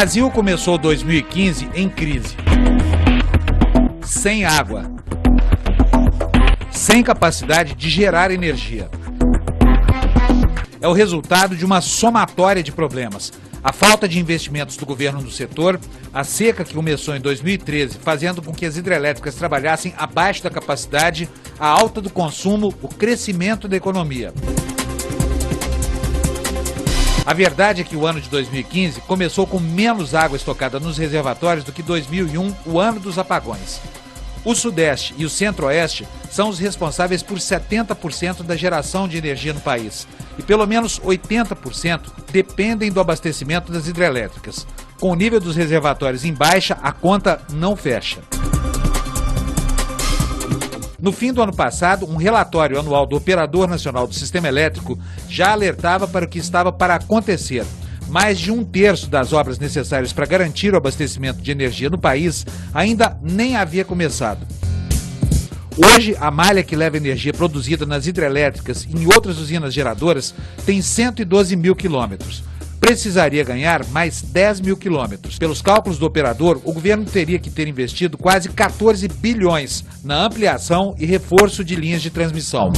Brasil começou 2015 em crise. Sem água. Sem capacidade de gerar energia. É o resultado de uma somatória de problemas. A falta de investimentos do governo no setor, a seca que começou em 2013, fazendo com que as hidrelétricas trabalhassem abaixo da capacidade, a alta do consumo, o crescimento da economia. A verdade é que o ano de 2015 começou com menos água estocada nos reservatórios do que 2001, o ano dos apagões. O Sudeste e o Centro-Oeste são os responsáveis por 70% da geração de energia no país. E pelo menos 80% dependem do abastecimento das hidrelétricas. Com o nível dos reservatórios em baixa, a conta não fecha. No fim do ano passado, um relatório anual do Operador Nacional do Sistema Elétrico já alertava para o que estava para acontecer. Mais de 1/3 das obras necessárias para garantir o abastecimento de energia no país ainda nem havia começado. Hoje, a malha que leva energia produzida nas hidrelétricas e em outras usinas geradoras tem 112 mil quilômetros. Precisaria ganhar mais 10 mil quilômetros. Pelos cálculos do operador, o governo teria que ter investido quase 14 bilhões na ampliação e reforço de linhas de transmissão.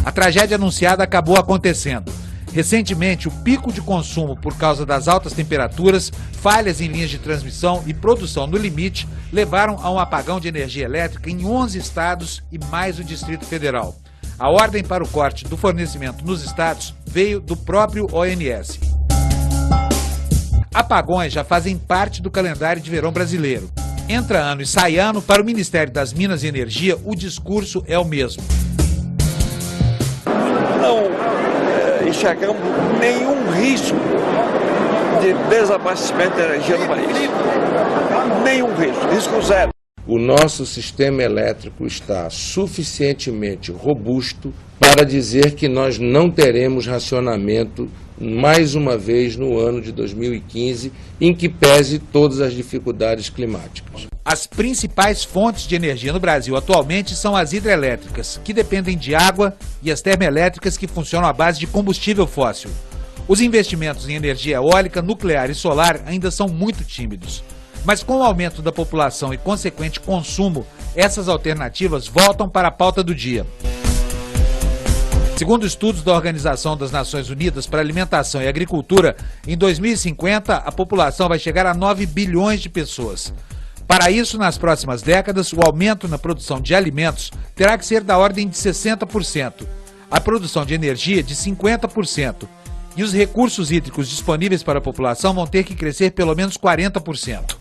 A tragédia anunciada acabou acontecendo. Recentemente, o pico de consumo por causa das altas temperaturas, falhas em linhas de transmissão e produção no limite levaram a um apagão de energia elétrica em 11 estados e mais o Distrito Federal. A ordem para o corte do fornecimento nos estados veio do próprio ONS. Apagões já fazem parte do calendário de verão brasileiro. Entra ano e sai ano, para o Ministério das Minas e Energia, o discurso é o mesmo. Não enxergamos nenhum risco de desabastecimento de energia no país. Nenhum risco zero. O nosso sistema elétrico está suficientemente robusto para dizer que nós não teremos racionamento mais uma vez no ano de 2015, em que pese todas as dificuldades climáticas. As principais fontes de energia no Brasil atualmente são as hidrelétricas, que dependem de água, e as termoelétricas, que funcionam à base de combustível fóssil. Os investimentos em energia eólica, nuclear e solar ainda são muito tímidos. Mas com o aumento da população e consequente consumo, essas alternativas voltam para a pauta do dia. Segundo estudos da Organização das Nações Unidas para Alimentação e Agricultura, em 2050 a população vai chegar a 9 bilhões de pessoas. Para isso, nas próximas décadas, o aumento na produção de alimentos terá que ser da ordem de 60%, a produção de energia de 50%, e os recursos hídricos disponíveis para a população vão ter que crescer pelo menos 40%.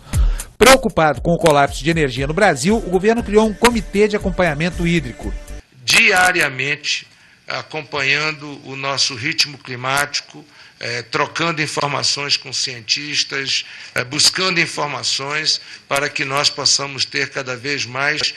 Preocupado com o colapso de energia no Brasil, o governo criou um comitê de acompanhamento hídrico. Diariamente, acompanhando o nosso ritmo climático, trocando informações com cientistas, buscando informações para que nós possamos ter cada vez mais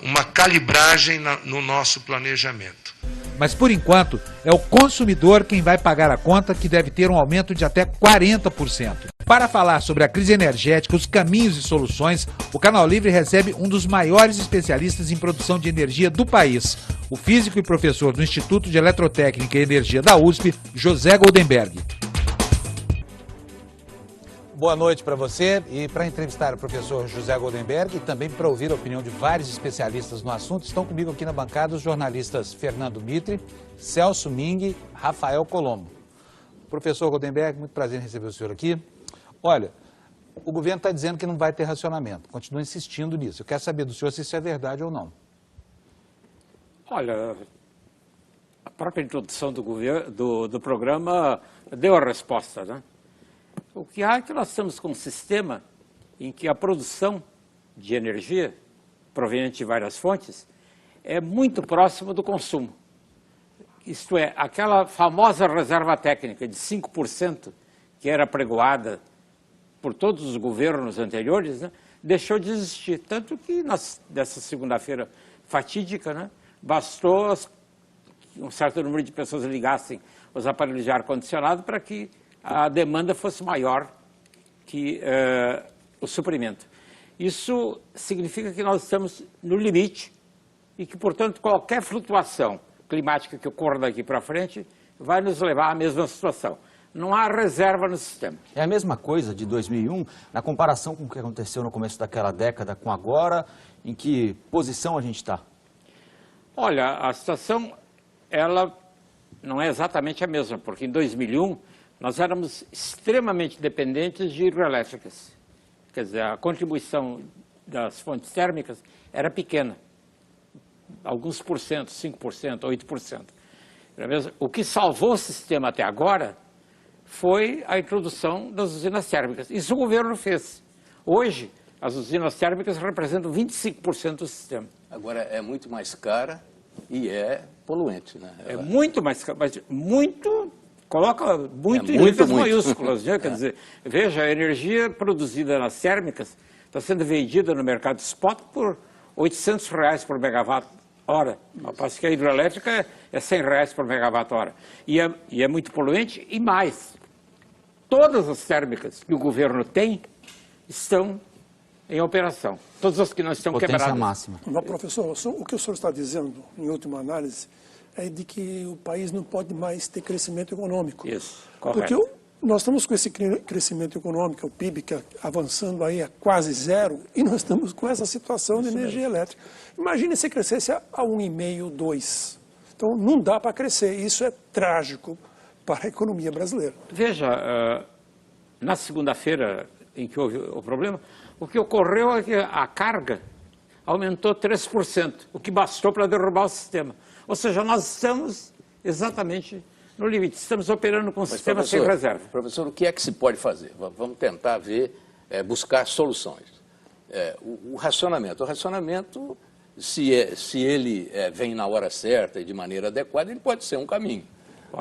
uma calibragem no nosso planejamento. Mas, por enquanto, é o consumidor quem vai pagar a conta, que deve ter um aumento de até 40%. Para falar sobre a crise energética, os caminhos e soluções, o Canal Livre recebe um dos maiores especialistas em produção de energia do país, o físico e professor do Instituto de Eletrotécnica e Energia da USP, José Goldenberg. Boa noite para você, e para entrevistar o professor José Goldenberg e também para ouvir a opinião de vários especialistas no assunto, estão comigo aqui na bancada os jornalistas Fernando Mitre, Celso Ming e Rafael Colombo. Professor Goldenberg, muito prazer em receber o senhor aqui. Olha, o governo está dizendo que não vai ter racionamento, continua insistindo nisso. Eu quero saber do senhor se isso é verdade ou não. Olha, a própria introdução do programa deu a resposta, né? O que há é que nós estamos com um sistema em que a produção de energia, proveniente de várias fontes, é muito próximo do consumo. Isto é, aquela famosa reserva técnica de 5% que era pregoada por todos os governos anteriores, né, deixou de existir. Tanto que dessa segunda-feira fatídica, né, bastou um certo número de pessoas ligassem os aparelhos de ar-condicionado para que a demanda fosse maior que o suprimento. Isso significa que nós estamos no limite e que, portanto, qualquer flutuação climática que ocorra daqui para frente vai nos levar à mesma situação. não há reserva no sistema. É a mesma coisa de 2001, na comparação com o que aconteceu no começo daquela década com agora, em que posição a gente está? Olha, a situação, ela não é exatamente a mesma, porque em 2001 nós éramos extremamente dependentes de hidrelétricas. Quer dizer, a contribuição das fontes térmicas era pequena. Alguns por cento, 5%, 8%. O que salvou o sistema até agora foi a introdução das usinas térmicas. Isso o governo fez. Hoje, as usinas térmicas representam 25% do sistema. Agora, é muito mais cara e é poluente, né? É muito mais cara, mas muito... Coloca muito em muito, letras muito. maiúsculas, né? Quer dizer, veja, a energia produzida nas térmicas está sendo vendida no mercado spot por R$800 por megawatt-hora. Parece que a hidrelétrica é R$100 por megawatt-hora. E é muito poluente e mais. Todas as térmicas que o governo tem estão em operação. Todas as que não estão Potência quebradas. máxima. Mas, professor, o que o senhor está dizendo, em última análise, é de que o país não pode mais ter crescimento econômico. Isso, correto. Porque nós estamos com esse crescimento econômico, o PIB que avançando aí a quase zero, e nós estamos com essa situação de energia elétrica. Imagine se crescesse a 1,5, 2. Então, não dá para crescer. Isso é trágico para a economia brasileira. Veja, na segunda-feira em que houve o problema, o que ocorreu é que a carga aumentou 3%, o que bastou para derrubar o sistema. Ou seja, nós estamos exatamente no limite, estamos operando com um sistema sem reserva. Professor, o que é que se pode fazer? Vamos tentar ver, buscar soluções. O racionamento. O racionamento, se ele vem na hora certa e de maneira adequada, ele pode ser um caminho.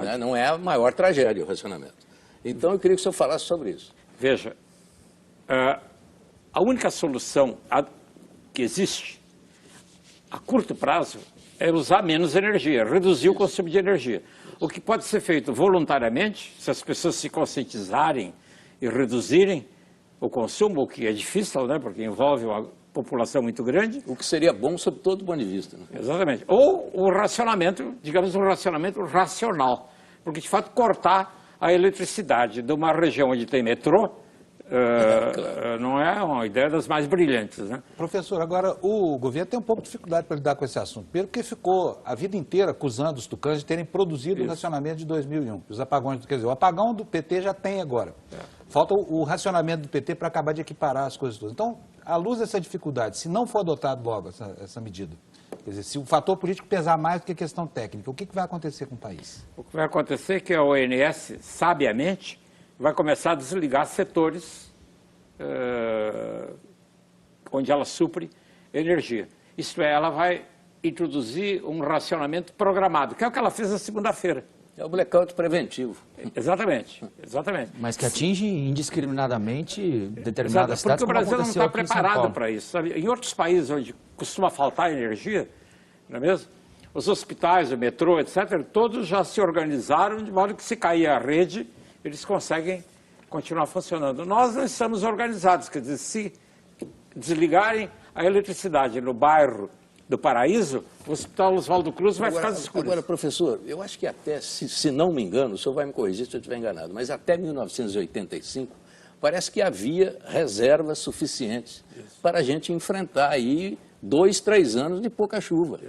Né? Não é a maior tragédia o racionamento. Então, eu queria que o senhor falasse sobre isso. Veja, a única solução que existe a curto prazo é usar menos energia, reduzir o consumo de energia. O que pode ser feito voluntariamente, se as pessoas se conscientizarem e reduzirem o consumo, o que é difícil, né, porque envolve uma população muito grande. O que seria bom sob todo ponto de vista. Né? Exatamente. Ou o racionamento, digamos, um racionamento racional. Porque, de fato, cortar a eletricidade de uma região onde tem metrô, claro, não é uma ideia das mais brilhantes, né? Professor, agora o governo tem um pouco de dificuldade para lidar com esse assunto. Primeiro porque ficou a vida inteira acusando os tucanos de terem produzido o racionamento de 2001. Os apagões, quer dizer, o apagão do PT já tem agora. Falta o racionamento do PT para acabar de equiparar as coisas todas. Então, à luz dessa dificuldade, se não for adotado logo essa medida, quer dizer, se o fator político pesar mais do que a questão técnica, o que vai acontecer com o país? O que vai acontecer é que a ONS, sabiamente, vai começar a desligar setores onde ela supre energia. Isto é, ela vai introduzir um racionamento programado, que é o que ela fez na segunda-feira. É o blackout preventivo. Exatamente, exatamente. Mas que atinge indiscriminadamente determinadas cidades. Porque o Brasil não está preparado para isso. Sabe? Em outros países onde costuma faltar energia, não é mesmo? Os hospitais, o metrô, etc., todos já se organizaram de modo que se cair a rede, eles conseguem continuar funcionando. Nós não estamos organizados, quer dizer, se desligarem a eletricidade no bairro do Paraíso, o Hospital Oswaldo Cruz vai ficar escuro. Agora, professor, eu acho que até, se não me engano, o senhor vai me corrigir se eu estiver enganado, mas até 1985, parece que havia reservas suficientes para a gente enfrentar aí 2, 3 anos de pouca chuva.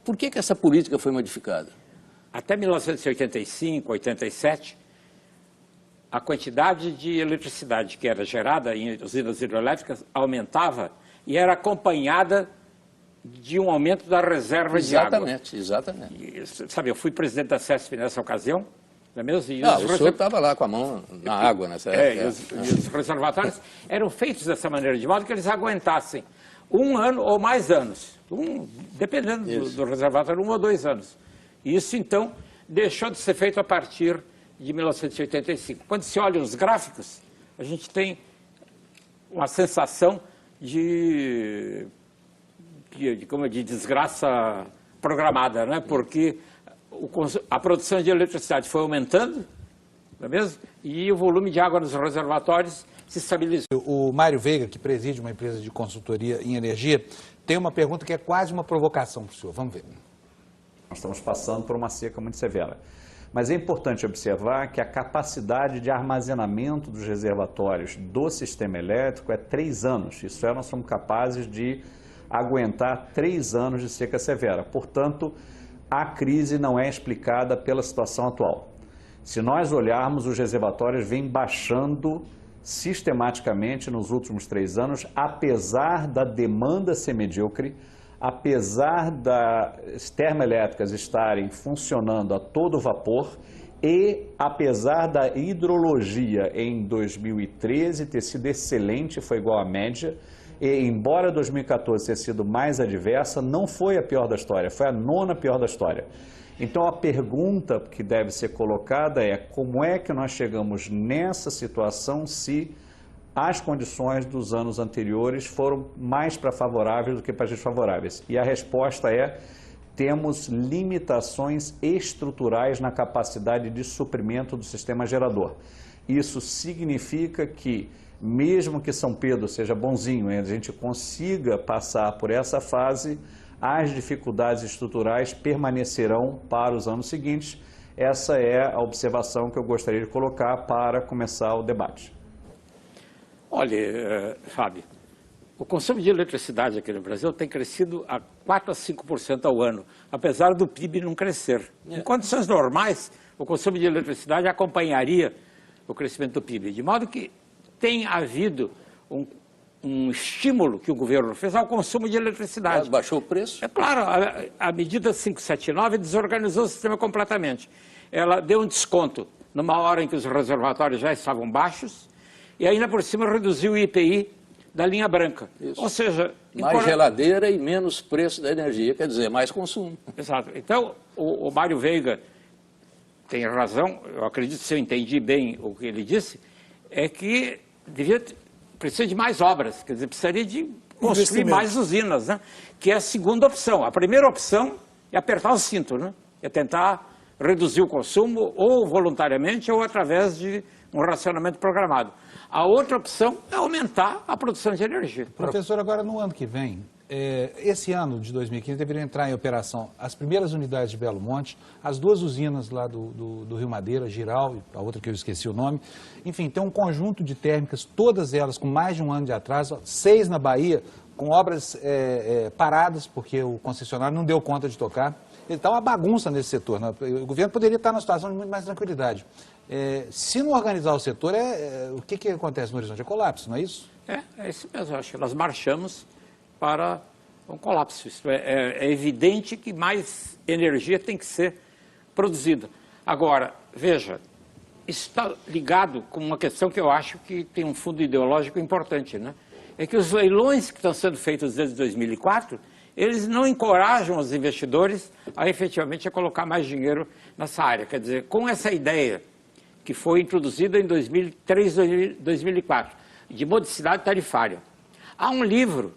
Por que essa política foi modificada? Até 1985, 87, a quantidade de eletricidade que era gerada em usinas hidrelétricas aumentava e era acompanhada de um aumento da reserva de água. Exatamente. E, sabe, eu fui presidente da CESP nessa ocasião, não é mesmo? E o senhor estava lá com a mão na água nessa época. E os reservatórios eram feitos dessa maneira, de modo que eles aguentassem 1 ano ou mais anos, dependendo do reservatório, 1 ou 2 anos. E isso, então, deixou de ser feito a partir de 1985. Quando se olha os gráficos, a gente tem uma sensação de desgraça programada, né? Porque a produção de eletricidade foi aumentando, não é mesmo? E o volume de água nos reservatórios se estabilizou. O Mário Veiga, que preside uma empresa de consultoria em energia, tem uma pergunta que é quase uma provocação para o senhor. Vamos ver. Nós estamos passando por uma seca muito severa. Mas é importante observar que a capacidade de armazenamento dos reservatórios do sistema elétrico é 3 anos. Isso é, nós somos capazes de aguentar 3 anos de seca severa. Portanto, a crise não é explicada pela situação atual. Se nós olharmos, os reservatórios vêm baixando sistematicamente nos últimos 3 anos, apesar da demanda ser medíocre, apesar das termoelétricas estarem funcionando a todo vapor e apesar da hidrologia em 2013 ter sido excelente, foi igual à média, e embora 2014 tenha sido mais adversa, não foi a pior da história, foi a 9ª pior da história. Então a pergunta que deve ser colocada é como é que nós chegamos nessa situação se as condições dos anos anteriores foram mais para favoráveis do que para desfavoráveis? E a resposta é: temos limitações estruturais na capacidade de suprimento do sistema gerador. Isso significa que, mesmo que São Pedro seja bonzinho e a gente consiga passar por essa fase, as dificuldades estruturais permanecerão para os anos seguintes. Essa é a observação que eu gostaria de colocar para começar o debate. Olha, Fábio, o consumo de eletricidade aqui no Brasil tem crescido a 4 a 5% ao ano, apesar do PIB não crescer. Em condições normais, o consumo de eletricidade acompanharia o crescimento do PIB, de modo que tem havido um estímulo que o governo fez ao consumo de eletricidade. Baixou o preço? É claro, a medida 579 desorganizou o sistema completamente. Ela deu um desconto numa hora em que os reservatórios já estavam baixos e ainda por cima reduziu o IPI da linha branca. Isso. Ou seja... Mais geladeira e menos preço da energia, quer dizer, mais consumo. Exato. Então, o Mário Veiga tem razão, eu acredito, se eu entendi bem o que ele disse, é que precisa de mais obras, quer dizer, precisaria de construir mais usinas, né? Que é a segunda opção. A primeira opção é apertar o cinto, né? É tentar reduzir o consumo ou voluntariamente ou através de um racionamento programado. A outra opção é aumentar a produção de energia. Professor, agora no ano que vem, esse ano de 2015 deveria entrar em operação as primeiras unidades de Belo Monte, as 2 usinas lá do Rio Madeira, Giral, e a outra que eu esqueci o nome. Enfim, tem um conjunto de térmicas, todas elas com mais de 1 ano de atraso, 6 na Bahia, com obras paradas, porque o concessionário não deu conta de tocar. Está uma bagunça nesse setor, né? O governo poderia estar numa situação de muito mais tranquilidade. Se não organizar o setor, o que acontece no horizonte? É colapso, não é isso? É isso mesmo. Acho que nós marchamos para um colapso. É evidente que mais energia tem que ser produzida. Agora, veja, isso está ligado com uma questão que eu acho que tem um fundo ideológico importante, né? É que os leilões que estão sendo feitos desde 2004, eles não encorajam os investidores a efetivamente colocar mais dinheiro nessa área. Quer dizer, com essa ideia que foi introduzida em 2003, 2004, de modicidade tarifária. Há um livro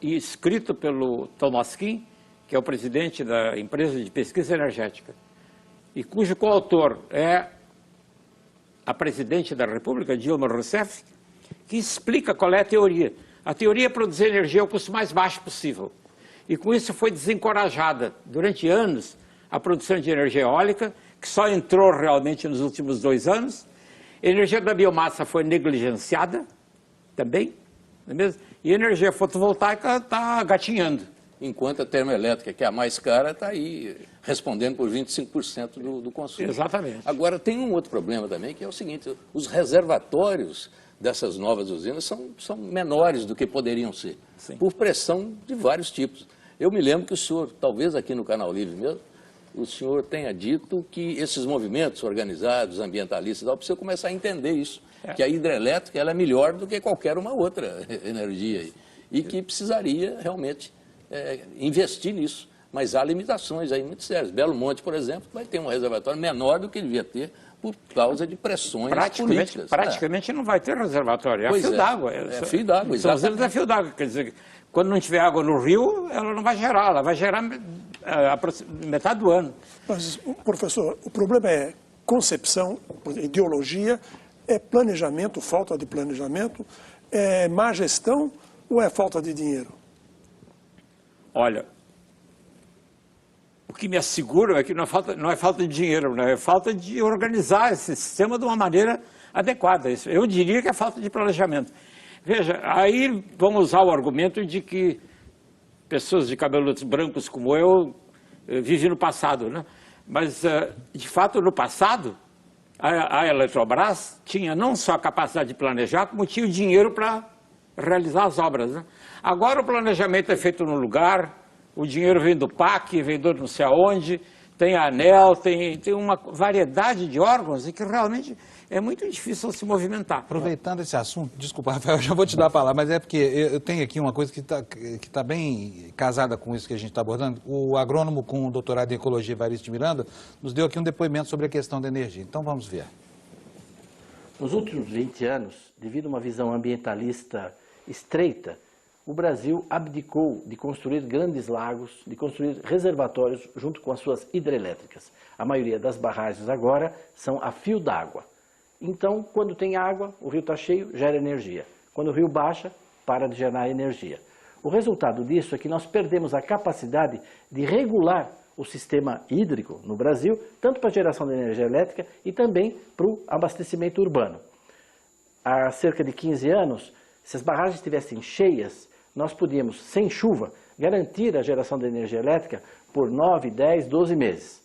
escrito pelo Thomas Kim, que é o presidente da empresa de pesquisa energética, e cujo coautor é a presidente da República, Dilma Rousseff, que explica qual é a teoria. A teoria é produzir energia ao custo mais baixo possível. E com isso foi desencorajada, durante anos, a produção de energia eólica, que só entrou realmente nos últimos 2 anos. A energia da biomassa foi negligenciada também, não é mesmo? E a energia fotovoltaica está gatinhando. Enquanto a termoelétrica, que é a mais cara, está aí respondendo por 25% do consumo. Exatamente. Agora, tem um outro problema também, que é o seguinte: os reservatórios dessas novas usinas são menores do que poderiam ser, Sim. por pressão de vários tipos. Eu me lembro que o senhor, talvez aqui no Canal Livre mesmo, o senhor tenha dito que esses movimentos organizados, ambientalistas, precisam começar a entender isso, que a hidrelétrica ela é melhor do que qualquer uma outra energia, e que precisaria realmente investir nisso. Mas há limitações aí muito sérias. Belo Monte, por exemplo, vai ter um reservatório menor do que devia ter por causa de pressões políticas. Praticamente não vai ter reservatório, é fio d'água. É fio d'água, exatamente. É fio d'água, quer dizer, quando não tiver água no rio, ela não vai gerar, ela vai gerar metade do ano. Mas, professor, o problema é concepção, ideologia, é planejamento, falta de planejamento, é má gestão ou é falta de dinheiro? Olha, O que me assegura é que não é falta de dinheiro, não é falta de organizar esse sistema de uma maneira adequada. Eu diria que é falta de planejamento. Veja, aí vamos usar o argumento de que pessoas de cabelos brancos como eu vivem no passado, né? Mas, de fato, no passado, a Eletrobras tinha não só a capacidade de planejar, como tinha o dinheiro para realizar as obras, né? Agora o planejamento é feito no lugar, o dinheiro vem do PAC, vem do não sei aonde, tem a ANEEL, tem uma variedade de órgãos em que realmente é muito difícil se movimentar. Aproveitando esse assunto, desculpa, Rafael, eu já vou te dar a palavra, mas é porque eu tenho aqui uma coisa que tá bem casada com isso que a gente está abordando. O agrônomo com doutorado em ecologia, Evaristo Miranda, nos deu aqui um depoimento sobre a questão da energia. Então vamos ver. Nos últimos 20 anos, devido a uma visão ambientalista estreita, o Brasil abdicou de construir grandes lagos, de construir reservatórios junto com as suas hidrelétricas. A maioria das barragens agora são a fio d'água. Então, quando tem água, o rio está cheio, gera energia. Quando o rio baixa, para de gerar energia. O resultado disso é que nós perdemos a capacidade de regular o sistema hídrico no Brasil, tanto para a geração de energia elétrica e também para o abastecimento urbano. Há cerca de 15 anos, se as barragens estivessem cheias, nós podíamos, sem chuva, garantir a geração de energia elétrica por 9, 10, 12 meses.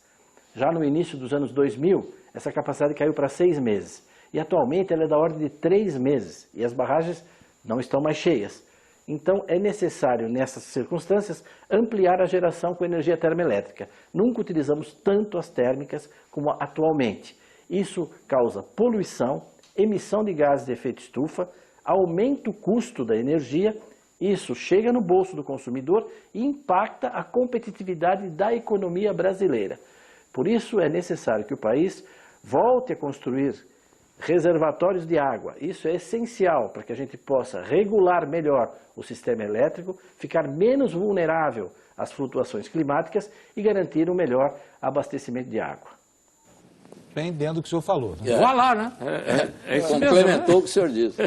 Já no início dos anos 2000, essa capacidade caiu para 6 meses. E atualmente ela é da ordem de 3 meses. E as barragens não estão mais cheias. Então é necessário, nessas circunstâncias, ampliar a geração com energia termoelétrica. Nunca utilizamos tanto as térmicas como atualmente. Isso causa poluição, emissão de gases de efeito estufa, aumenta o custo da energia. Isso chega no bolso do consumidor e impacta a competitividade da economia brasileira. Por isso é necessário que o país volte a construir reservatórios de água. Isso é essencial para que a gente possa regular melhor o sistema elétrico, ficar menos vulnerável às flutuações climáticas e garantir um melhor abastecimento de água. Bem dentro do que o senhor falou. Né? Vai lá, né? Complementou o que o senhor disse.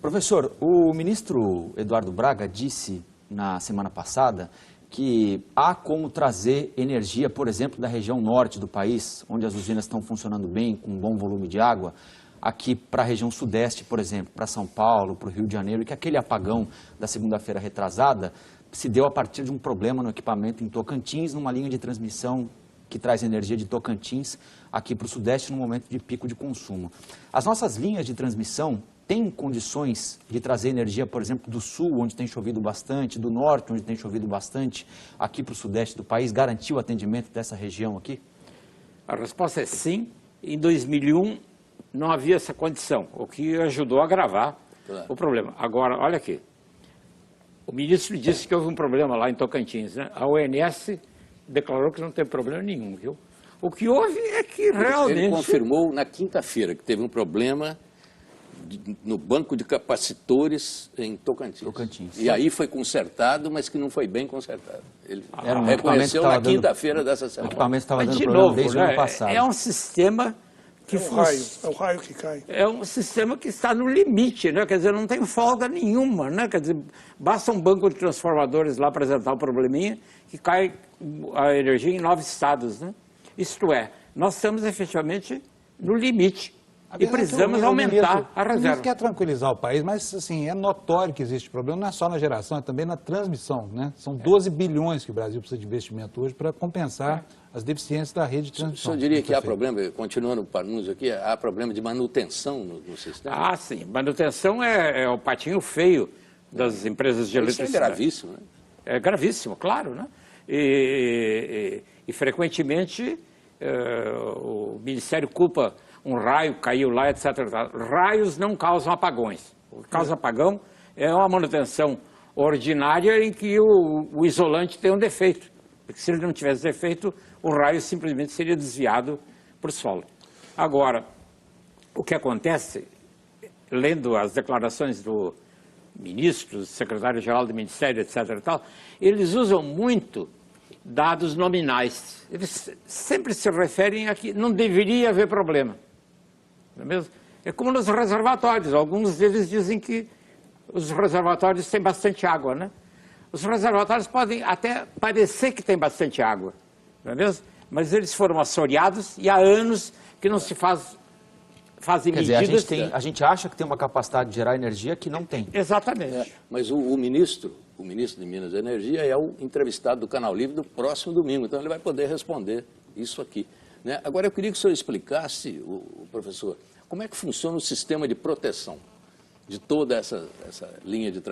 Professor, o ministro Eduardo Braga disse na semana passada que há como trazer energia, por exemplo, da região norte do país, onde as usinas estão funcionando bem, com um bom volume de água, aqui para a região sudeste, por exemplo, para São Paulo, para o Rio de Janeiro, e que aquele apagão da segunda-feira retrasada se deu a partir de um problema no equipamento em Tocantins, numa linha de transmissão que traz energia de Tocantins aqui para o sudeste no momento de pico de consumo. As nossas linhas de transmissão têm condições de trazer energia, por exemplo, do sul, onde tem chovido bastante, do norte, onde tem chovido bastante, aqui para o sudeste do país, garantir o atendimento dessa região aqui? A resposta é sim. Em 2001 não havia essa condição, o que ajudou a agravar o problema. Agora, olha aqui, o ministro disse que houve um problema lá em Tocantins, né? A ONS declarou que não tem problema nenhum, viu? O que houve é que realmente... Ele confirmou na quinta-feira que teve um problema no banco de capacitores em Tocantins. E aí foi consertado, mas que não foi bem consertado. Ele reconheceu na quinta-feira dessa semana. O equipamento estava dando de problema novo, desde o ano passado. É um sistema que é o raio que cai. É um sistema que está no limite, né? Quer dizer, não tem folga nenhuma, né? Quer dizer, basta um banco de transformadores lá apresentar um probleminha que cai a energia em 9 estados, né? Isto é, nós estamos efetivamente no limite. E precisamos aumentar a reserva. O ministro quer tranquilizar o país, mas assim, é notório que existe problema, não é só na geração, é também na transmissão, né? São 12 bilhões que o Brasil precisa de investimento hoje para compensar as deficiências da rede de transmissão. O senhor diria que há problema, continuando o anúncio aqui, há problema de manutenção no sistema? Ah, sim. Manutenção é o patinho feio das empresas de eletricidade. Isso é gravíssimo, né? É gravíssimo, claro, né? E frequentemente o Ministério culpa um raio caiu lá, etc. Raios não causam apagões. O que causa apagão é uma manutenção ordinária em que o isolante tem um defeito. Porque se ele não tivesse defeito, o raio simplesmente seria desviado para o solo. Agora, o que acontece, lendo as declarações do ministro, do secretário-geral do Ministério, etc. e tal, eles usam muito dados nominais. Eles sempre se referem a que não deveria haver problema. Não é mesmo? É como nos reservatórios. Alguns deles dizem que os reservatórios têm bastante água, né? Os reservatórios podem até parecer que tem bastante água, não é mesmo? Mas eles foram assoreados e há anos que não se fazem Quer dizer, medidas... a gente acha que tem uma capacidade de gerar energia que não tem. Exatamente. Mas o ministro de Minas e Energia é o entrevistado do Canal Livre do próximo domingo, então ele vai poder responder isso aqui, né? Agora eu queria que o senhor explicasse, o professor, como é que funciona o sistema de proteção de toda essa linha de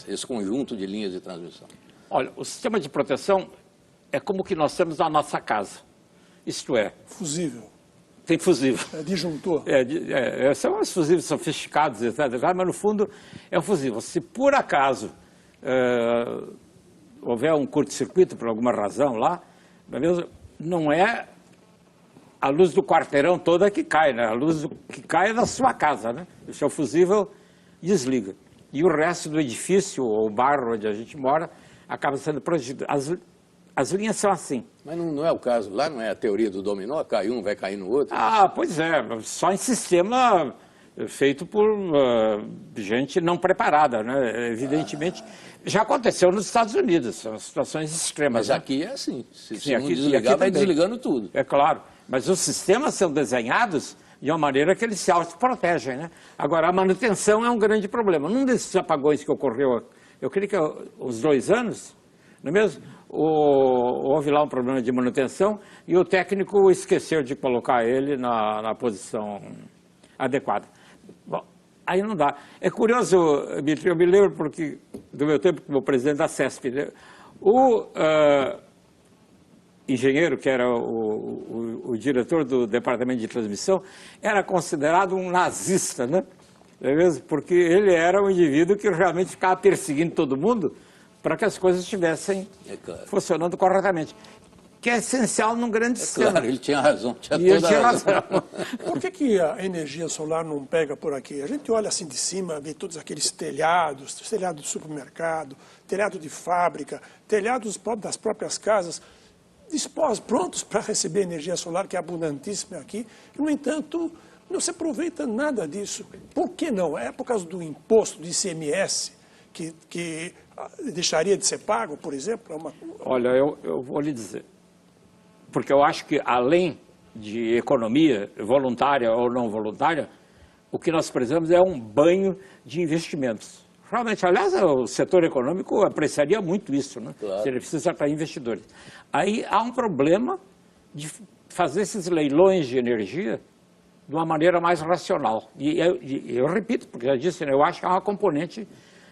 esse conjunto de linhas de transmissão. Olha, o sistema de proteção é como o que nós temos na nossa casa. Isto é... Fusível. Tem fusível. É disjuntor. São os fusíveis sofisticados, etc. Mas no fundo é um fusível. Se por acaso houver um curto-circuito por alguma razão lá, não é a luz do quarteirão toda que cai, né? A luz que cai é da sua casa, né? O seu fusível desliga. E o resto do edifício, ou bairro onde a gente mora, acaba sendo protegido. As linhas são assim. Mas não é o caso, lá não é a teoria do dominó, cai um, vai cair no outro? Ah, pois é, só em sistema feito por gente não preparada, né? Evidentemente, já aconteceu nos Estados Unidos, são situações extremas. Mas né? Aqui é assim, se Sim, não desligar, vai desligando tudo. É claro, mas os sistemas são desenhados de uma maneira que eles se autoprotegem, né? Agora, a manutenção é um grande problema. Num desses apagões que ocorreu, eu creio que os 2 anos, não é mesmo? Houve lá um problema de manutenção e o técnico esqueceu de colocar ele na posição adequada. Bom, aí não dá. É curioso, Dmitry, eu me lembro porque, do meu tempo como presidente da CESP, né? O engenheiro, que era o diretor do departamento de transmissão, era considerado um nazista, né? É mesmo? Porque ele era um indivíduo que realmente ficava perseguindo todo mundo para que as coisas estivessem funcionando corretamente. Que é essencial num grande sistema. Claro, ele tinha razão. Ele tinha razão. Por que a energia solar não pega por aqui? A gente olha assim de cima, vê todos aqueles telhados, telhado de supermercado, telhado de fábrica, telhados das próprias casas, dispostos, prontos para receber energia solar, que é abundantíssima aqui. No entanto, não se aproveita nada disso. Por que não? É por causa do imposto de ICMS, que deixaria de ser pago, por exemplo? Olha, eu vou lhe dizer. Porque eu acho que, além de economia voluntária ou não voluntária, o que nós precisamos é um banho de investimentos. Realmente, aliás, o setor econômico apreciaria muito isso, né? Claro. Se ele precisa atrair investidores. Aí há um problema de fazer esses leilões de energia de uma maneira mais racional. E eu repito, porque já disse, né, eu acho que há uma componente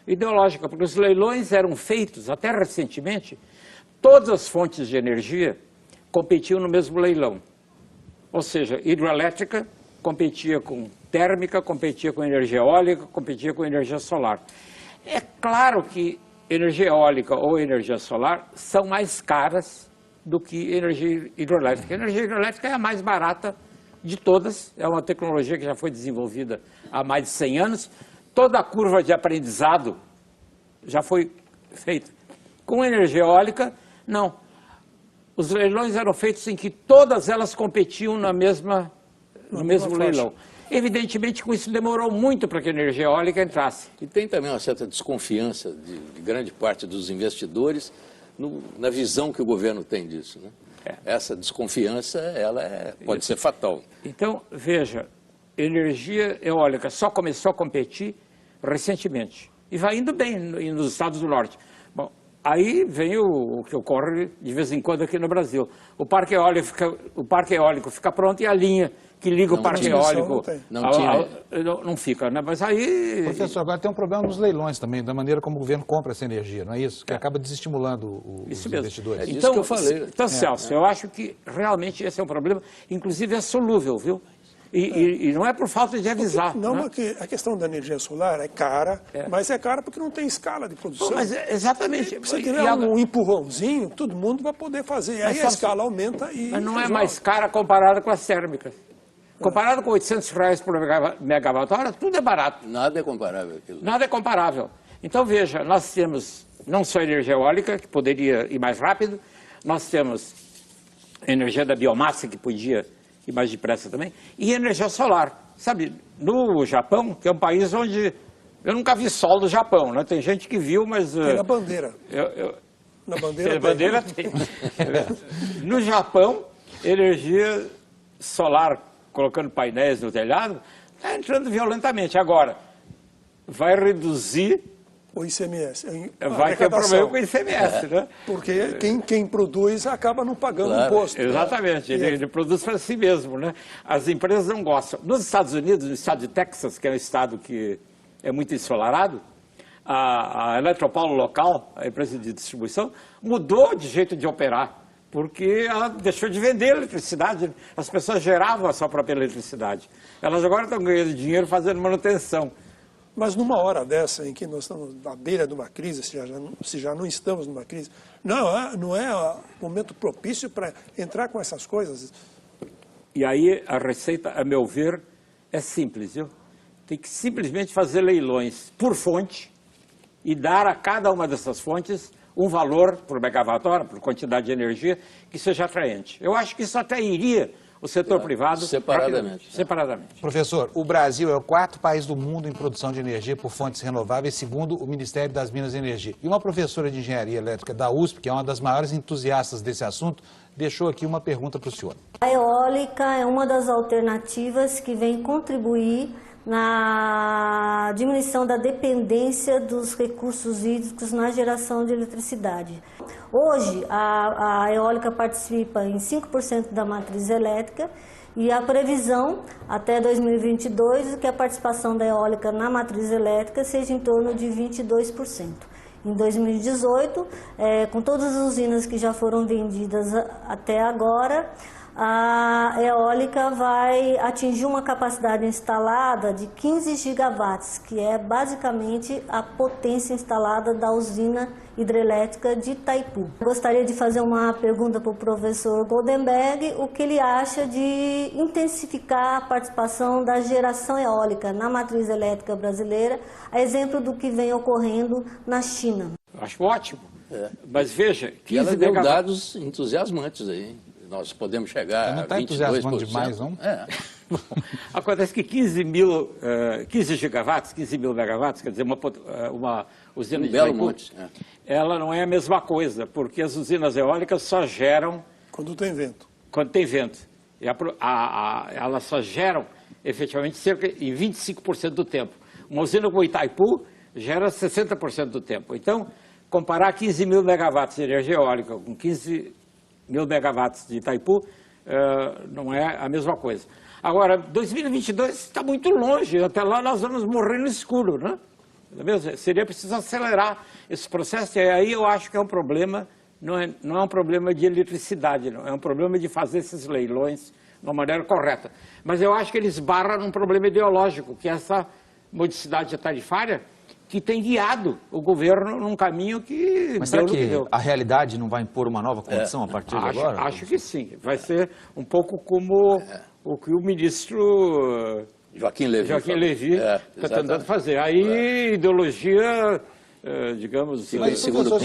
ideológica, porque os leilões eram feitos, até recentemente, todas as fontes de energia competiam no mesmo leilão. Ou seja, hidroelétrica competia com térmica, competia com energia eólica, competia com energia solar. É claro que energia eólica ou energia solar são mais caras do que energia hidroelétrica. A energia hidroelétrica é a mais barata de todas, é uma tecnologia que já foi desenvolvida há mais de 100 anos. Toda a curva de aprendizado já foi feita. Com energia eólica, não. Os leilões eram feitos em que todas elas competiam no mesmo leilão. Evidentemente, com isso demorou muito para que a energia eólica entrasse. E tem também uma certa desconfiança de grande parte dos investidores na visão que o governo tem disso, né? Essa desconfiança, pode ser fatal. Então, veja, energia eólica só começou a competir recentemente. E vai indo bem nos Estados do Norte. Bom, aí vem o que ocorre de vez em quando aqui no Brasil. O parque eólico fica pronto e a linha que liga o parque eólico não fica, né? Mas aí... Professor, agora tem um problema nos leilões também, da maneira como o governo compra essa energia, não é isso? Que acaba desestimulando os investidores. É disso que eu falei. Então, Celso, eu acho que realmente esse é um problema, inclusive é solúvel, viu? E não é por falta de avisar. Não, né? porque a questão da energia solar é cara, mas é cara porque não tem escala de produção. Mas exatamente. Se tiver um empurrãozinho, todo mundo vai poder fazer. E aí a escala aumenta e... Mas não é mais cara comparada com as térmicas. Comparado com R$800 por megawatt-hora, tudo é barato. Nada é comparável aquilo. Nada é comparável. Então, veja, nós temos não só energia eólica, que poderia ir mais rápido, nós temos energia da biomassa, que podia ir mais depressa também, e energia solar. Sabe, no Japão, que é um país onde... Eu nunca vi sol do Japão, né? Tem gente que viu, mas... Tem a bandeira. Na bandeira, bandeira tem. No Japão, energia solar, colocando painéis no telhado, está entrando violentamente. Agora, vai reduzir... O ICMS. Vai ter problema com o ICMS, né? Porque quem produz acaba não pagando Claro, imposto. Exatamente, ele produz para si mesmo, né? As empresas não gostam. Nos Estados Unidos, no estado de Texas, que é um estado que é muito ensolarado, a Eletropaulo local, a empresa de distribuição, mudou de jeito de operar, porque ela deixou de vender eletricidade. As pessoas geravam a sua própria eletricidade. Elas agora estão ganhando dinheiro fazendo manutenção. Mas numa hora dessa, em que nós estamos à beira de uma crise, se já não estamos numa crise, não é o momento propício para entrar com essas coisas. E aí a receita, a meu ver, é simples, viu? Tem que simplesmente fazer leilões por fonte e dar a cada uma dessas fontes um valor por megawatt-hora, por quantidade de energia, que seja atraente. Eu acho que isso até iria o setor privado separadamente. Professor, o Brasil é o 4º país do mundo em produção de energia por fontes renováveis, segundo o Ministério das Minas e Energia. E uma professora de engenharia elétrica da USP, que é uma das maiores entusiastas desse assunto, deixou aqui uma pergunta para o senhor. A eólica é uma das alternativas que vem contribuir na diminuição da dependência dos recursos hídricos na geração de eletricidade. Hoje, a eólica participa em 5% da matriz elétrica e a previsão até 2022 é que a participação da eólica na matriz elétrica seja em torno de 22%. Em 2018, com todas as usinas que já foram vendidas até agora, a eólica vai atingir uma capacidade instalada de 15 gigawatts, que é basicamente a potência instalada da usina hidrelétrica de Itaipu. Gostaria de fazer uma pergunta para o professor Goldenberg, o que ele acha de intensificar a participação da geração eólica na matriz elétrica brasileira, a exemplo do que vem ocorrendo na China. Acho ótimo, mas veja, 15 e ela deu megawatts... dados entusiasmantes aí. Nós podemos chegar não está a 22%. entusiasmando demais, não? Acontece que 15 gigawatts, 15 mil megawatts, quer dizer, uma usina de Itaipu, ela não é a mesma coisa, porque as usinas eólicas só geram... Quando tem vento. Quando tem vento. E elas só geram, efetivamente, cerca de 25% do tempo. Uma usina como Itaipu gera 60% do tempo. Então, comparar 15 mil megawatts de energia eólica com 15 mil megawatts de Itaipu, não é a mesma coisa. Agora, 2022 está muito longe, até lá nós vamos morrer no escuro, né? Seria preciso acelerar esse processo, e aí eu acho que é um problema, não é um problema de eletricidade, não, é um problema de fazer esses leilões de uma maneira correta. Mas eu acho que ele esbarra num problema ideológico, que é essa modicidade tarifária, que tem guiado o governo num caminho que... Mas será que a realidade não vai impor uma nova condição a partir de agora? Acho que sim. Vai ser um pouco como o que o ministro Joaquim Levy está tentando fazer. Aí, ideologia, digamos... Mas, segundo eu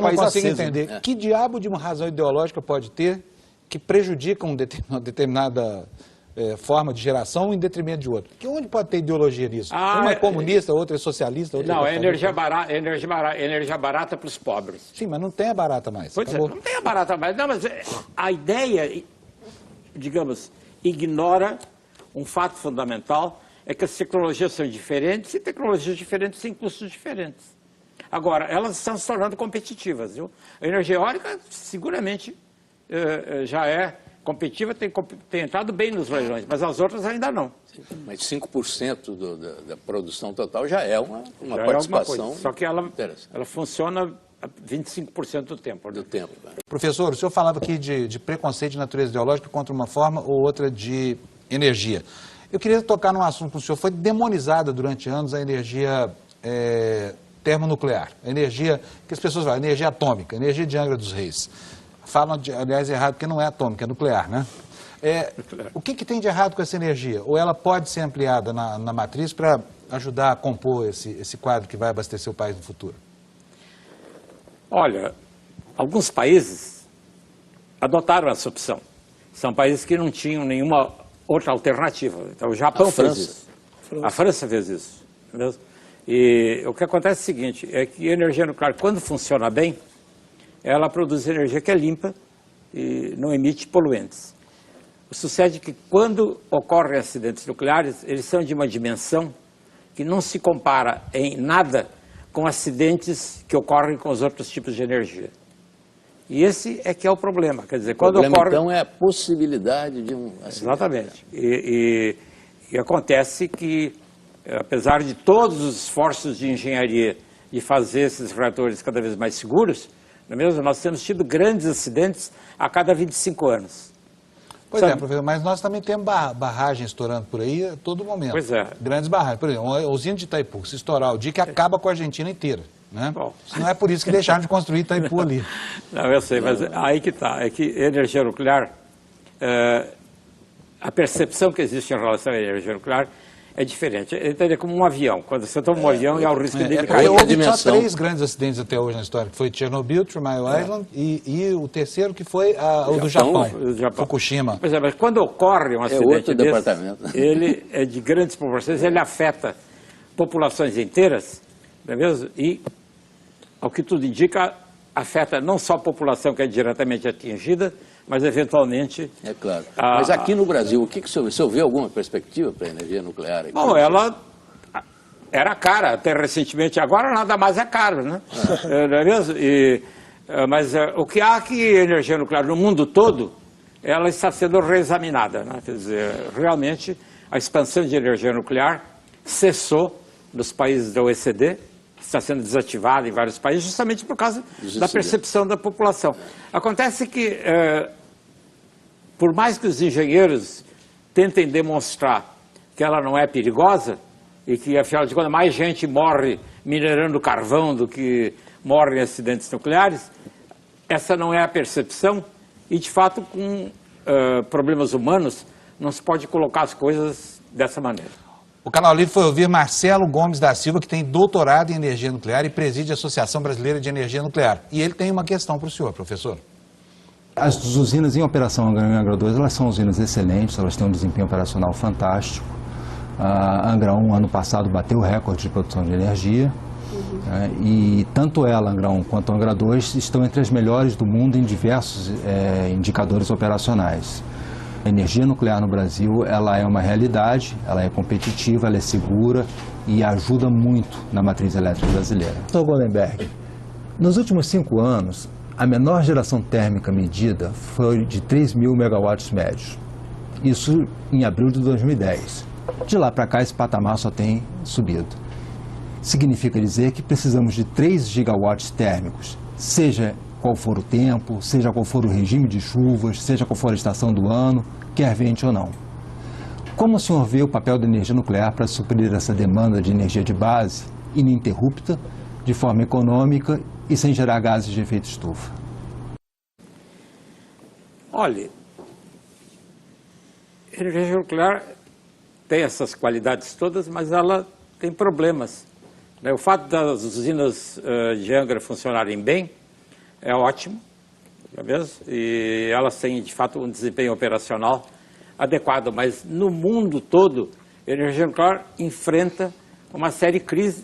não consigo entender. Que diabo de uma razão ideológica pode ter que prejudica uma determinada... forma de geração em detrimento de outra. Que onde pode ter ideologia nisso? Uma é comunista, outra é socialista, outra é energia barata para os pobres. Sim, mas não tem a barata mais. Pois é, não tem a barata mais. Não, mas a ideia, digamos, ignora um fato fundamental, é que as tecnologias são diferentes e tecnologias diferentes têm custos diferentes. Agora, elas estão se tornando competitivas, viu? A energia eólica seguramente já é competitiva, tem entrado bem nos leilões, mas as outras ainda não. Mas 5% da produção total já é uma participação. Só que ela funciona 25% do tempo. Professor, o senhor falava aqui de preconceito de natureza ideológica contra uma forma ou outra de energia. Eu queria tocar num assunto com o senhor. Foi demonizada durante anos a energia termonuclear, a energia que as pessoas falam, energia atômica, energia de Angra dos Reis. Falam, aliás, errado, porque não é atômica, é nuclear, né? O que tem de errado com essa energia? Ou ela pode ser ampliada na matriz para ajudar a compor esse quadro que vai abastecer o país no futuro? Olha, alguns países adotaram essa opção. São países que não tinham nenhuma outra alternativa. Então, o Japão fez isso. A França fez isso. Entendeu? E o que acontece é o seguinte, é que a energia nuclear, quando funciona bem, ela produz energia que é limpa e não emite poluentes. Sucede que quando ocorrem acidentes nucleares, eles são de uma dimensão que não se compara em nada com acidentes que ocorrem com os outros tipos de energia. E esse é que é o problema. Quer dizer, quando ocorre... Então é a possibilidade de um acidente. Exatamente. E acontece que, apesar de todos os esforços de engenharia de fazer esses reatores cada vez mais seguros, não é mesmo? Nós temos tido grandes acidentes a cada 25 anos. Pois é, professor, mas nós também temos barragens estourando por aí a todo momento. Pois é. Grandes barragens. Por exemplo, a usina de Itaipu, se estourar o dia que acaba com a Argentina inteira. Né? Bom. Não é por isso que deixaram de construir Itaipu ali. Não, eu sei, mas aí que está. É que energia nuclear, a percepção que existe em relação à energia nuclear é diferente. Entende? É como um avião. Quando você toma um avião, há o risco dele cair. Houve só 3 grandes acidentes até hoje na história, que foi Chernobyl, 3 Mile Island e o terceiro que foi o do Japão, Fukushima. Pois é, mas quando ocorre um acidente desse, ele é de grandes proporções, ele afeta populações inteiras, não é mesmo? E, ao que tudo indica, afeta não só a população que é diretamente atingida, mas eventualmente... É claro. Mas aqui no Brasil, o que o senhor vê alguma perspectiva para a energia nuclear? Aqui? Bom, ela era cara até recentemente, agora nada mais é caro, né? Não é mesmo? Mas o que há que energia nuclear no mundo todo, ela está sendo reexaminada, né? Quer dizer, realmente a expansão de energia nuclear cessou nos países da OECD, está sendo desativada em vários países, justamente por causa da percepção da população. Acontece que, por mais que os engenheiros tentem demonstrar que ela não é perigosa, e que, afinal de contas, mais gente morre minerando carvão do que morre em acidentes nucleares, essa não é a percepção, e, de fato, com problemas humanos, não se pode colocar as coisas dessa maneira. O Canal Livre foi ouvir Marcelo Gomes da Silva, que tem doutorado em energia nuclear e preside a Associação Brasileira de Energia Nuclear. E ele tem uma questão para o senhor, professor. As usinas em operação Angra 2, elas são usinas excelentes, elas têm um desempenho operacional fantástico. A Angra 1, ano passado, bateu o recorde de produção de energia. E tanto ela, Angra 1, quanto a Angra 2, estão entre as melhores do mundo em diversos indicadores operacionais. A energia nuclear no Brasil, ela é uma realidade, ela é competitiva, ela é segura e ajuda muito na matriz elétrica brasileira. Dr. Goldenberg, nos últimos 5 anos, a menor geração térmica medida foi de 3.000 megawatts médios. Isso em abril de 2010. De lá para cá, esse patamar só tem subido. Significa dizer que precisamos de 3 gigawatts térmicos, seja qual for o tempo, seja qual for o regime de chuvas, seja qual for a estação do ano, quer vente ou não. Como o senhor vê o papel da energia nuclear para suprir essa demanda de energia de base ininterrupta, de forma econômica e sem gerar gases de efeito estufa? Olha, a energia nuclear tem essas qualidades todas, mas ela tem problemas. O fato das usinas de Angra funcionarem bem é ótimo, não é mesmo? E elas têm, de fato, um desempenho operacional adequado, mas no mundo todo, a energia nuclear enfrenta uma série de crises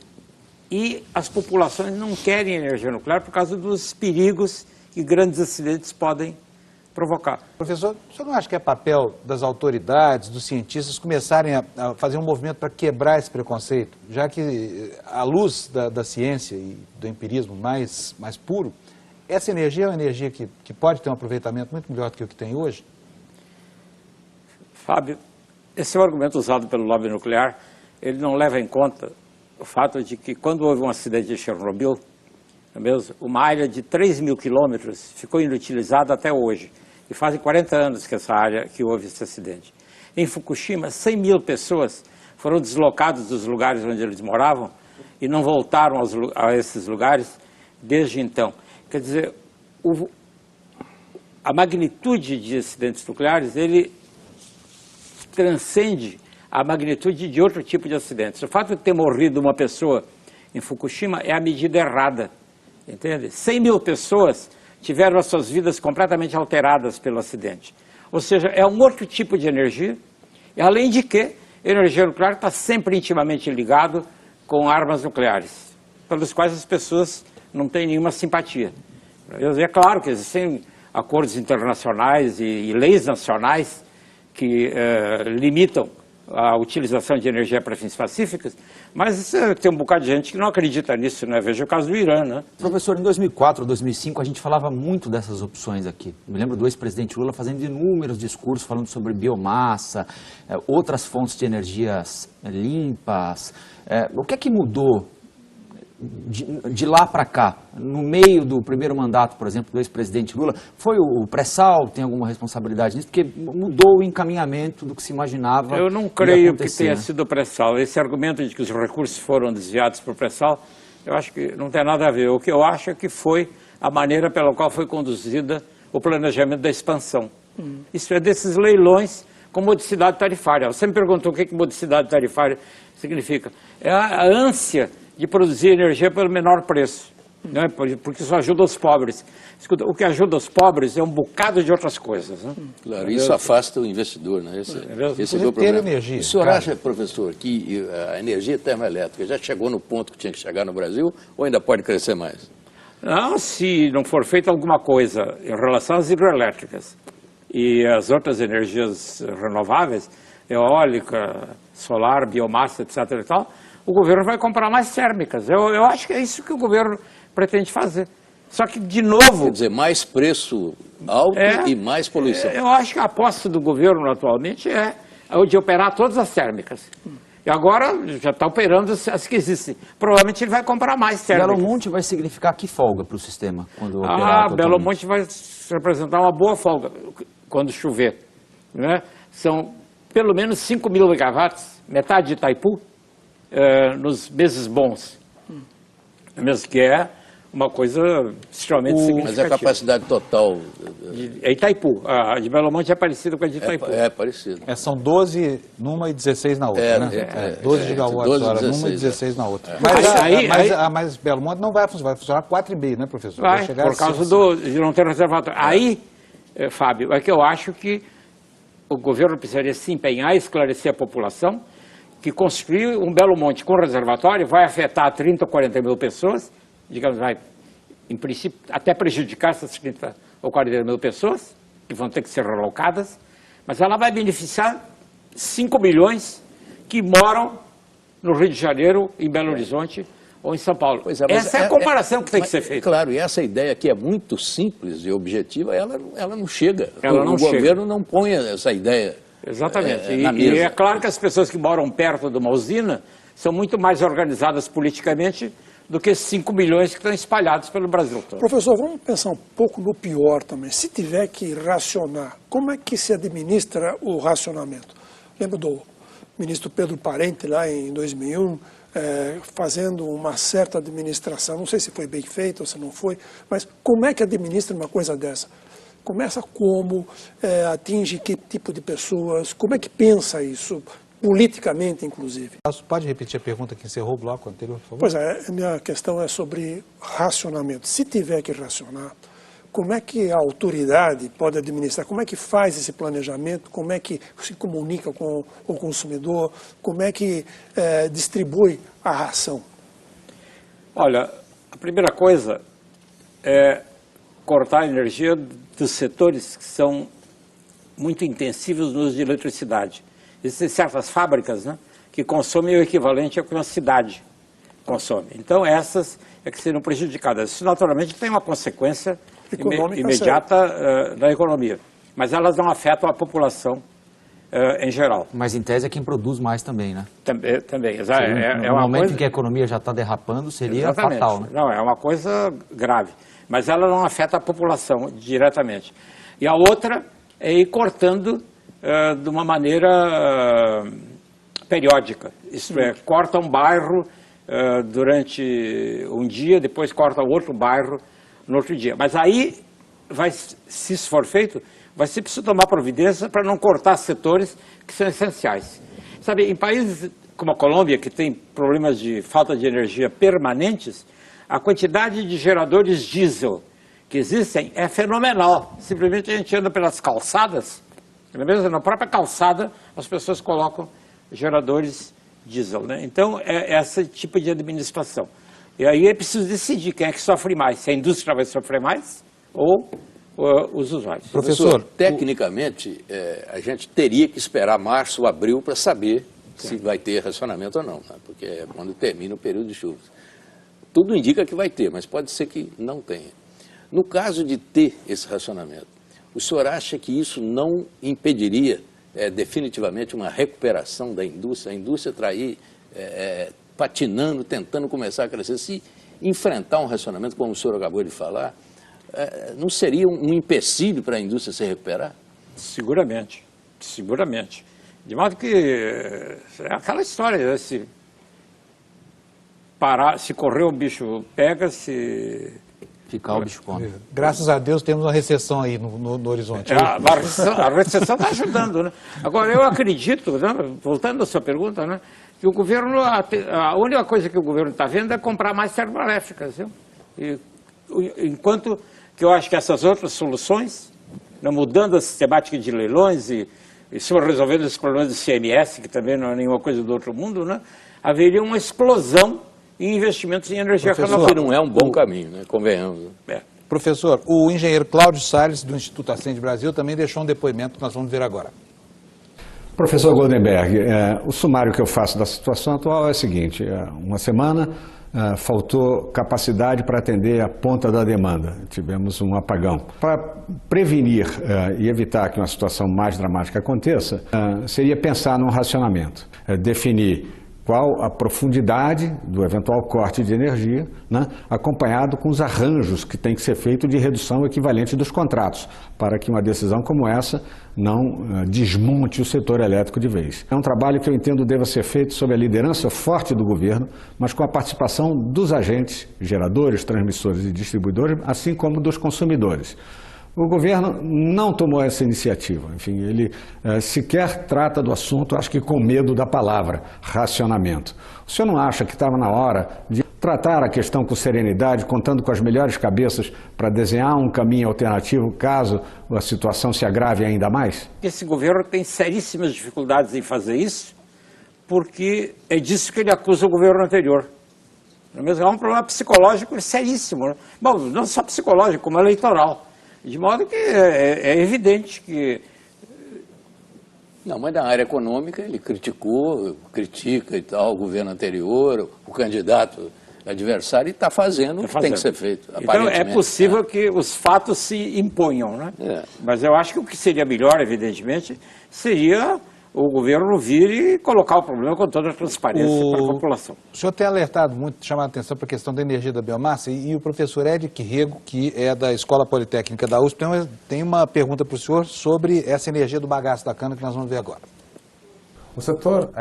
e as populações não querem energia nuclear por causa dos perigos que grandes acidentes podem provocar. Professor, o senhor não acha que é papel das autoridades, dos cientistas, começarem a fazer um movimento para quebrar esse preconceito, já que, à luz da ciência e do empirismo mais puro, essa energia é uma energia que pode ter um aproveitamento muito melhor do que o que tem hoje? Fábio, esse é um argumento usado pelo lobby nuclear. Ele não leva em conta o fato de que, quando houve um acidente de Chernobyl, não é mesmo? Uma área de 3.000 quilômetros ficou inutilizada até hoje. E fazem 40 anos que essa área que houve esse acidente. Em Fukushima, 100.000 pessoas foram deslocadas dos lugares onde eles moravam e não voltaram a esses lugares desde então. Quer dizer, a magnitude de acidentes nucleares, ele transcende a magnitude de outro tipo de acidentes. O fato de ter morrido uma pessoa em Fukushima é a medida errada, entende? 100.000 pessoas tiveram as suas vidas completamente alteradas pelo acidente. Ou seja, é um outro tipo de energia, e além de que a energia nuclear está sempre intimamente ligado com armas nucleares, pelos quais as pessoas não têm nenhuma simpatia. É claro que existem acordos internacionais e leis nacionais que limitam a utilização de energia para fins pacíficos, mas tem um bocado de gente que não acredita nisso, né? Veja o caso do Irã, né? Professor, em 2004, 2005, a gente falava muito dessas opções aqui. Me lembro do ex-presidente Lula fazendo inúmeros discursos falando sobre biomassa, outras fontes de energias limpas. O que é que mudou de lá para cá? No meio do primeiro mandato, por exemplo, do ex-presidente Lula, foi o pré-sal, tem alguma responsabilidade nisso? Porque mudou o encaminhamento do que se imaginava. Eu não creio que tenha sido o pré-sal. Esse argumento de que os recursos foram desviados para o pré-sal, eu acho que não tem nada a ver. O que eu acho é que foi a maneira pela qual foi conduzida o planejamento da expansão. Isso é desses leilões com modicidade tarifária. Você me perguntou o que modicidade tarifária significa. É a ânsia de produzir energia pelo menor preço, né? Porque isso ajuda os pobres. Escuta, o que ajuda os pobres é um bocado de outras coisas. Né? Claro, isso afasta o investidor, né? Esse é o problema. Energia, o senhor acha, professor, que a energia termoelétrica já chegou no ponto que tinha que chegar no Brasil ou ainda pode crescer mais? Não, se não for feita alguma coisa em relação às hidrelétricas e as outras energias renováveis, eólica, solar, biomassa, etc. e tal, o governo vai comprar mais térmicas. Eu acho que é isso que o governo pretende fazer. Só que, de novo... Quer dizer, mais preço alto e mais poluição. Eu acho que a aposta do governo atualmente é de operar todas as térmicas. E agora já está operando as que existem. Provavelmente ele vai comprar mais térmicas. Belo Monte vai significar que folga para o sistema? Quando operar Belo Monte vai representar uma boa folga quando chover. Né? São pelo menos 5 mil megawatts, metade de Itaipu, nos meses bons, mesmo que é uma coisa extremamente significativa. Mas a capacidade total... É Itaipu, a de Belo Monte é parecida com a de Itaipu. É parecido. São 12 numa e 16 na outra, né? 12 gigawatts-hora numa e 16 na outra. Mas Belo Monte não vai funcionar 4,5, né, professor? Vai chegar por causa de não ter reservatório. Aí, Fábio, é que eu acho que o governo precisaria se empenhar e esclarecer a população que construir um Belo Monte com reservatório vai afetar 30 ou 40 mil pessoas, digamos, vai, em princípio, até prejudicar essas 30 ou 40 mil pessoas, que vão ter que ser relocadas, mas ela vai beneficiar 5 milhões que moram no Rio de Janeiro, em Belo Horizonte ou em São Paulo. Essa é a comparação que tem que ser feita. Claro, e essa ideia que é muito simples e objetiva, ela não chega. O governo não põe essa ideia. Exatamente. E é claro que as pessoas que moram perto de uma usina são muito mais organizadas politicamente do que esses 5 milhões que estão espalhados pelo Brasil todo. Professor, vamos pensar um pouco no pior também. Se tiver que racionar, como é que se administra o racionamento? Lembro do ministro Pedro Parente, lá em 2001, fazendo uma certa administração. Não sei se foi bem feito ou se não foi, mas como é que administra uma coisa dessa? Começa como, atinge que tipo de pessoas, como é que pensa isso, politicamente inclusive? Pode repetir a pergunta que encerrou o bloco anterior, por favor? Pois é, a minha questão é sobre racionamento. Se tiver que racionar, como é que a autoridade pode administrar, como é que faz esse planejamento, como é que se comunica com o consumidor, como é que distribui a ração? Olha, a primeira coisa é cortar a energia dos setores que são muito intensivos no uso de eletricidade. Existem certas fábricas, né, que consomem o equivalente ao que uma cidade consome. Então, essas é que serão prejudicadas. Isso, naturalmente, tem uma consequência imediata na economia. Mas elas não afetam a população em geral. Mas, em tese, é quem produz mais também, né? Também. No momento em que a economia já está derrapando, seria fatal, né? Não, é uma coisa grave. Mas ela não afeta a população diretamente. E a outra é ir cortando de uma maneira periódica. Isto é, corta um bairro durante um dia, depois corta outro bairro no outro dia. Mas aí, se isso for feito, vai ser preciso tomar providência para não cortar setores que são essenciais. Sabe, em países como a Colômbia, que tem problemas de falta de energia permanentes, a quantidade de geradores diesel que existem é fenomenal. Simplesmente a gente anda pelas calçadas, mesmo na própria calçada, as pessoas colocam geradores diesel, né? Então, é esse tipo de administração. E aí é preciso decidir quem é que sofre mais, se a indústria vai sofrer mais ou os usuários. Professor, tecnicamente, a gente teria que esperar março ou abril para saber se vai ter racionamento ou não, né? Porque é quando termina o período de chuvas. Tudo indica que vai ter, mas pode ser que não tenha. No caso de ter esse racionamento, o senhor acha que isso não impediria definitivamente uma recuperação da indústria? A indústria está aí patinando, tentando começar a crescer. Se enfrentar um racionamento, como o senhor acabou de falar, não seria um empecilho para a indústria se recuperar? Seguramente, seguramente. De modo que é aquela história, né? Se correr o bicho pega, se ficar o bicho come. Graças a Deus temos uma recessão aí no horizonte. A recessão está ajudando, né? Agora, eu acredito, né, voltando à sua pergunta, né, que o governo, a única coisa que o governo está vendo é comprar mais termoelétricas, viu? Enquanto que eu acho que essas outras soluções, né, mudando a sistemática de leilões e se resolvendo os problemas do CMS, que também não é nenhuma coisa do outro mundo, né, haveria uma explosão em investimentos em energia renovável. Que não é um bom caminho, né? Convenhamos. Professor, o engenheiro Cláudio Salles, do Instituto Ascend Brasil, também deixou um depoimento que nós vamos ver agora. Professor Goldenberg, o sumário que eu faço da situação atual é o seguinte: uma semana faltou capacidade para atender a ponta da demanda, tivemos um apagão. Para prevenir e evitar que uma situação mais dramática aconteça, seria pensar num racionamento, definir qual a profundidade do eventual corte de energia, né, acompanhado com os arranjos que tem que ser feito de redução equivalente dos contratos, para que uma decisão como essa não desmonte o setor elétrico de vez. É um trabalho que eu entendo deva ser feito sob a liderança forte do governo, mas com a participação dos agentes, geradores, transmissores e distribuidores, assim como dos consumidores. O governo não tomou essa iniciativa, enfim, ele sequer trata do assunto, acho que com medo da palavra, racionamento. O senhor não acha que estava na hora de tratar a questão com serenidade, contando com as melhores cabeças para desenhar um caminho alternativo caso a situação se agrave ainda mais? Esse governo tem seríssimas dificuldades em fazer isso, porque é disso que ele acusa o governo anterior. É um problema psicológico seríssimo, né? Bom, não só psicológico, como eleitoral. De modo que é evidente que... Não, mas na área econômica ele critica e tal, o governo anterior, o candidato adversário, e está fazendo o que tem que ser feito. Então é possível que os fatos se imponham, né? Mas eu acho que o que seria melhor, evidentemente, seria o governo vir e colocar o problema com toda a transparência para a população. O senhor tem alertado muito, chamado a atenção para a questão da energia da biomassa, e o professor Ed Rego, que é da Escola Politécnica da USP, tem uma pergunta para o senhor sobre essa energia do bagaço da cana que nós vamos ver agora. O setor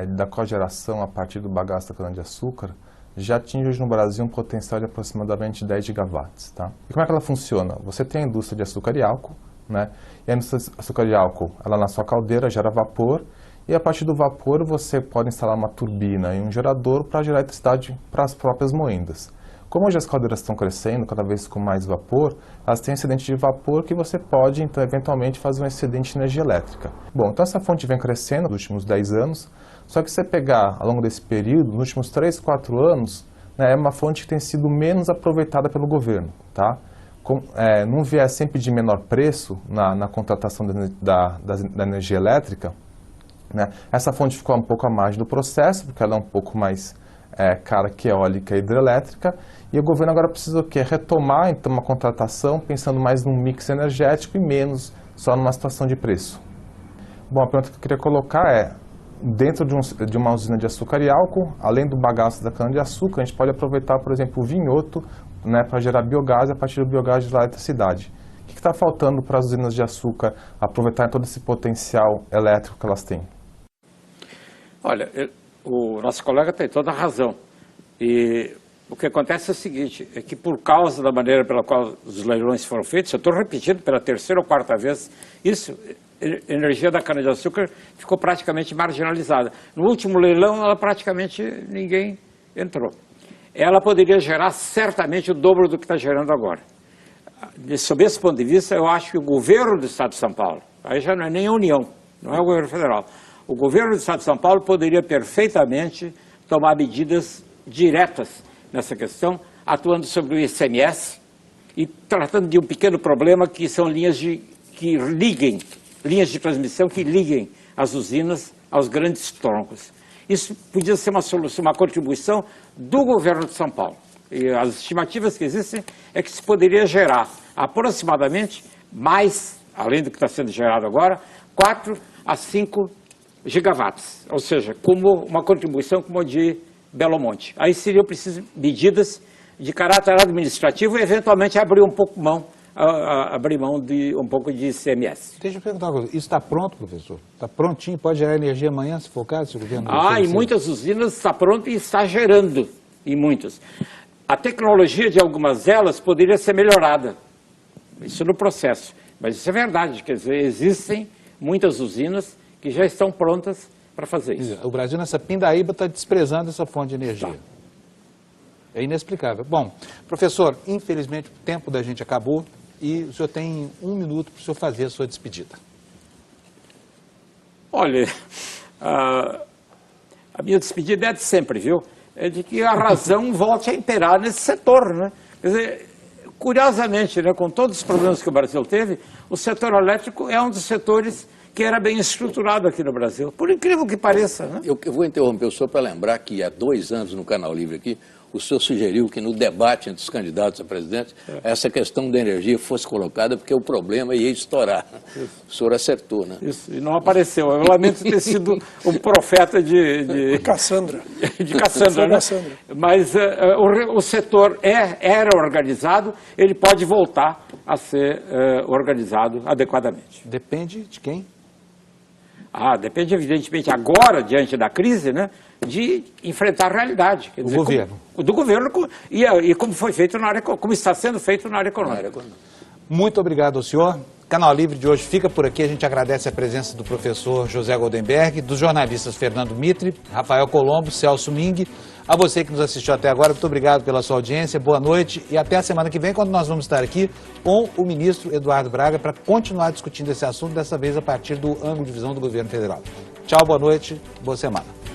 da cogeração a partir do bagaço da cana-de-açúcar já atinge hoje no Brasil um potencial de aproximadamente 10 gigawatts. Tá? E como é que ela funciona? Você tem a indústria de açúcar e álcool, né? E a indústria de açúcar e álcool, ela na sua caldeira gera vapor, e a partir do vapor você pode instalar uma turbina e um gerador para gerar eletricidade para as próprias moendas. Como hoje as caldeiras estão crescendo, cada vez com mais vapor, elas têm excedente de vapor que você pode, então, eventualmente fazer um excedente de energia elétrica. Bom, então essa fonte vem crescendo nos últimos 10 anos, só que se você pegar ao longo desse período, nos últimos 3, 4 anos, né, é uma fonte que tem sido menos aproveitada pelo governo, tá? Num viés sempre de menor preço na contratação da energia elétrica, né, essa fonte ficou um pouco à margem do processo, porque ela é um pouco mais cara que eólica e hidrelétrica, e o governo agora precisa retomar então uma contratação pensando mais num mix energético e menos só numa situação de preço. Bom, a pergunta que eu queria colocar é, dentro de uma usina de açúcar e álcool, além do bagaço da cana-de-açúcar, a gente pode aproveitar, por exemplo, o vinhoto, né, para gerar biogás, e a partir do biogás gerar eletricidade. O que está faltando para as usinas de açúcar aproveitar todo esse potencial elétrico que elas têm? Olha, o nosso colega tem toda a razão. E o que acontece é o seguinte, é que por causa da maneira pela qual os leilões foram feitos, eu estou repetindo pela terceira ou quarta vez, a energia da cana-de-açúcar ficou praticamente marginalizada. No último leilão, praticamente ninguém entrou. Ela poderia gerar certamente o dobro do que está gerando agora. Sob esse ponto de vista, eu acho que o governo do Estado de São Paulo, aí já não é nem a União, não é o governo federal, O governo do Estado de São Paulo poderia perfeitamente tomar medidas diretas nessa questão, atuando sobre o ICMS e tratando de um pequeno problema que são linhas de transmissão que liguem as usinas aos grandes troncos. Isso podia ser uma solução, uma contribuição do governo de São Paulo. E as estimativas que existem é que se poderia gerar aproximadamente mais, além do que está sendo gerado agora, 4 a 5 gigawatts, ou seja, como uma contribuição como a de Belo Monte. Aí seriam precisas medidas de caráter administrativo e eventualmente abrir um pouco mão de um pouco de ICMS. Deixa eu perguntar uma coisa, isso está pronto, professor? Está prontinho, pode gerar energia amanhã, se for o caso, se o governo... Em muitas usinas está pronto e está gerando, em muitas. A tecnologia de algumas delas poderia ser melhorada, isso no processo, mas isso é verdade, quer dizer, existem muitas usinas que já estão prontas para fazer isso. O Brasil nessa pindaíba está desprezando essa fonte de energia. Tá. É inexplicável. Bom, professor, infelizmente o tempo da gente acabou e o senhor tem 1 minuto para o senhor fazer a sua despedida. Olha, a minha despedida é de sempre, viu? É de que a razão volte a imperar nesse setor, né? Quer dizer, curiosamente, né, com todos os problemas que o Brasil teve, o setor elétrico é um dos setores que era bem estruturado aqui no Brasil, por incrível que pareça, né? Eu vou interromper o senhor para lembrar que há 2 anos no Canal Livre aqui, o senhor sugeriu que no debate entre os candidatos a presidente, essa questão da energia fosse colocada porque o problema ia estourar. Isso. O senhor acertou, né? Isso, e não apareceu. Eu lamento ter sido um profeta de Cassandra. De Cassandra, né? Mas o setor era organizado, ele pode voltar a ser organizado adequadamente. Depende de quem? Depende, evidentemente, agora, diante da crise, né, de enfrentar a realidade. Quer dizer, governo. Do governo e como foi feito na área, como está sendo feito na área econômica. Muito obrigado ao senhor. Canal Livre de hoje fica por aqui. A gente agradece a presença do professor José Goldenberg, dos jornalistas Fernando Mitre, Rafael Colombo, Celso Ming. A você que nos assistiu até agora, muito obrigado pela sua audiência, boa noite e até a semana que vem, quando nós vamos estar aqui com o ministro Eduardo Braga para continuar discutindo esse assunto, dessa vez a partir do ângulo de visão do governo federal. Tchau, boa noite, boa semana.